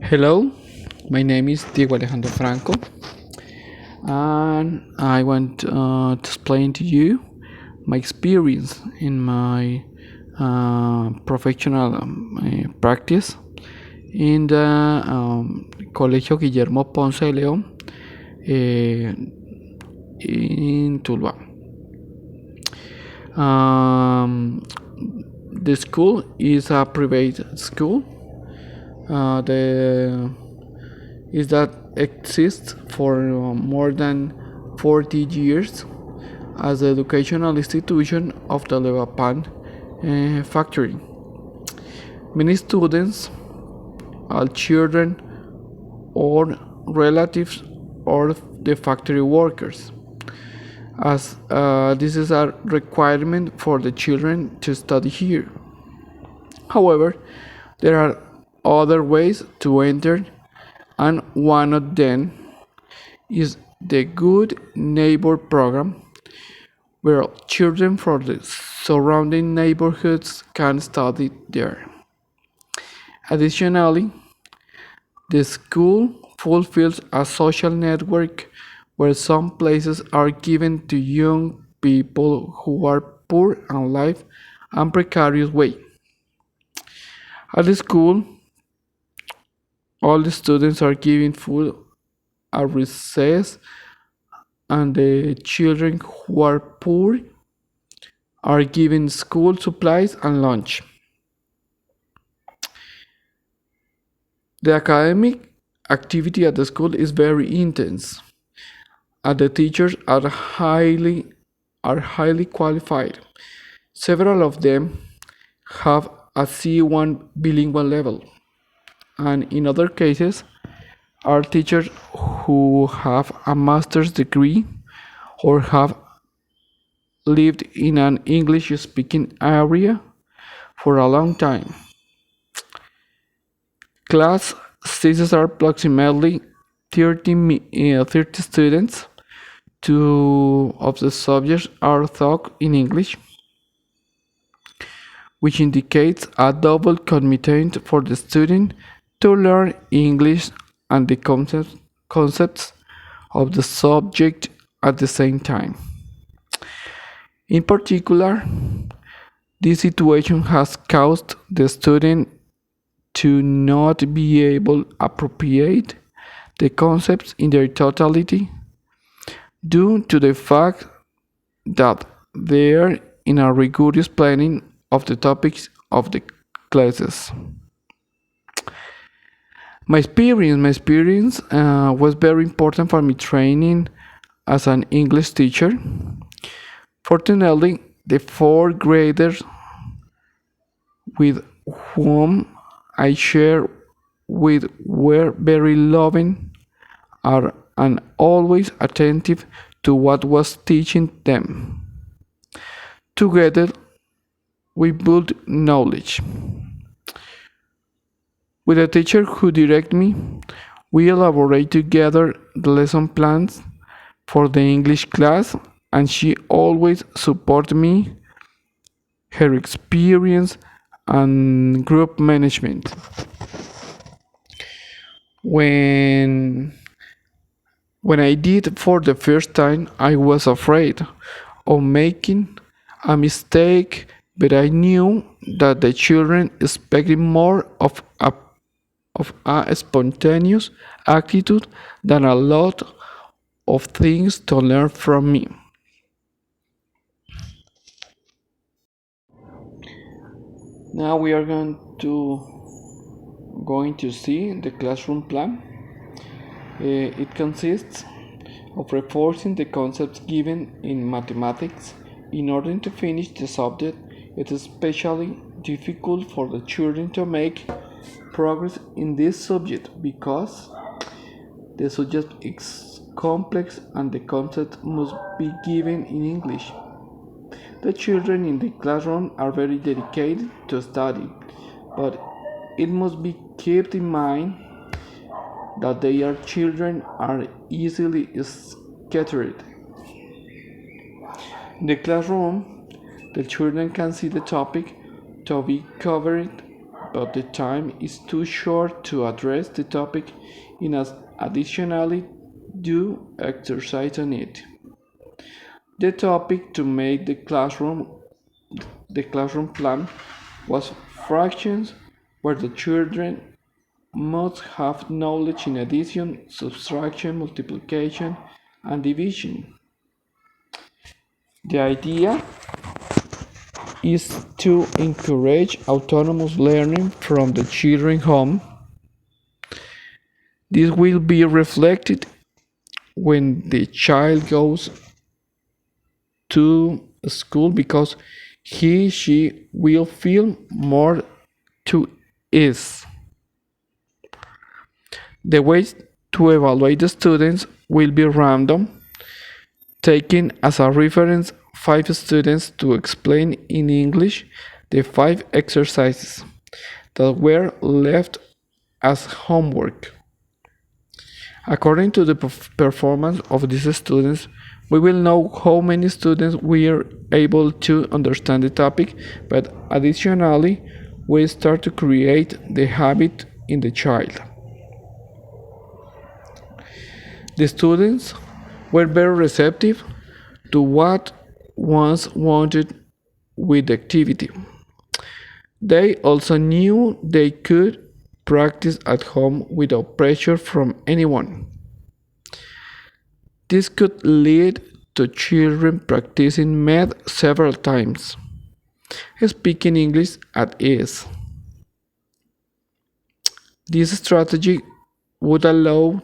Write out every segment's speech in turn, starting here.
Hello, my name is Diego Alejandro Franco, and I want to explain to you my experience in my professional practice in the Colegio Guillermo Ponce de León in Tuluá. The school is a private school. The is that exists for more than 40 years as the educational institution of the Levapan factory. Many students, all children, or relatives of the factory workers, as this is a requirement for the children to study here. However, there are other ways to enter, and one of them is the Good Neighbor program, where children from the surrounding neighborhoods can study there. Additionally, the school fulfills a social network where some places are given to young people who are poor and live a precarious way. At the school, all the students are given food at recess, and the children who are poor are given school supplies and lunch. The academic activity at the school is very intense, and the teachers are highly qualified. Several of them have a C1 bilingual level, and in other cases are teachers who have a master's degree or have lived in an English speaking area for a long time. Class sizes are approximately 30 students. Two of the subjects are taught in English, which indicates a double commitment for the student to learn English and the concepts of the subject at the same time. In particular, this situation has caused the student to not be able to appropriate the concepts in their totality due to the fact that they are in a rigorous planning of the topics of the classes. My experience was very important for me training as an English teacher. Fortunately, the fourth graders with whom I shared with were very loving are and always attentive to what was teaching them. Together, we built knowledge. With a teacher who directed me, we elaborate together the lesson plans for the English class, and she always supported me, her experience, and group management. When when I did for the first time, I was afraid of making a mistake, but I knew that the children expected more of a spontaneous attitude than a lot of things to learn from me. Now we are going to see the classroom plan. It consists of reinforcing the concepts given in mathematics. In order to finish the subject, it is especially difficult for the children to make progress in this subject because the subject is complex and the concept must be given in English. The children in the classroom are very dedicated to study, but it must be kept in mind that their children are easily scattered. In the classroom, the children can see the topic to be covered but the time is too short to address the topic in as additionally do exercise on it. The topic to make the classroom plan was fractions where the children must have knowledge in addition, subtraction, multiplication, and division. The idea is to encourage autonomous learning from the children home. This will be reflected when the child goes to school because she will feel more to ease. The ways to evaluate the students will be random, taking as a reference 5 students to explain in English the 5 exercises that were left as homework. According to the performance of these students, we will know how many students were able to understand the topic, but additionally, we start to create the habit in the child. The students were very receptive to what was wanted with the activity. They also knew they could practice at home without pressure from anyone. This could lead to children practicing math several times, speaking English at ease. This strategy would allow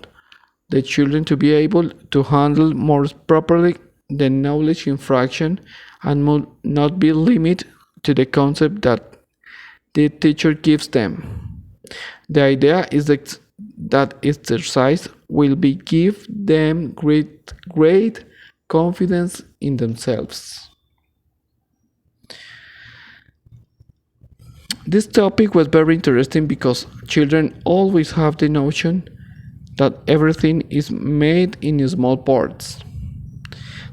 the children to be able to handle more properly the knowledge in fraction and not be limited to the concept that the teacher gives them. The idea is that exercise will be give them great confidence in themselves. This topic was very interesting because children always have the notion that everything is made in small parts.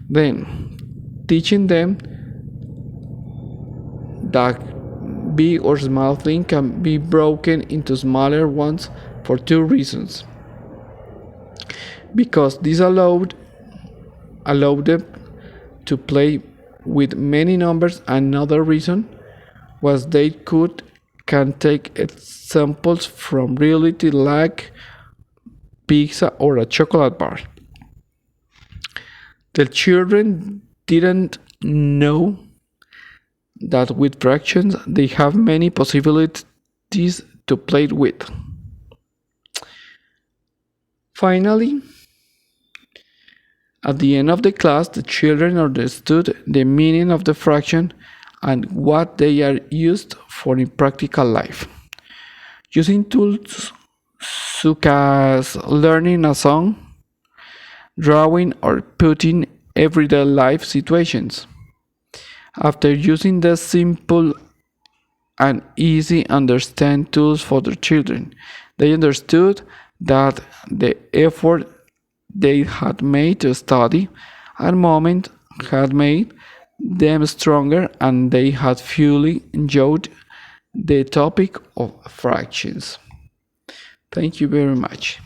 Then, teaching them that big or small thing can be broken into smaller ones for 2 reasons. Because this allowed them to play with many numbers. Another reason was they can take examples from reality like pizza or a chocolate bar. The children didn't know that with fractions they have many possibilities to play with. Finally, at the end of the class, the children understood the meaning of the fraction and what they are used for in practical life. Using tools such as learning a song, drawing, or putting everyday life situations. After using the simple and easy understand tools for their children, they understood that the effort they had made to study and moment had made them stronger, and they had fully enjoyed the topic of fractions. Thank you very much.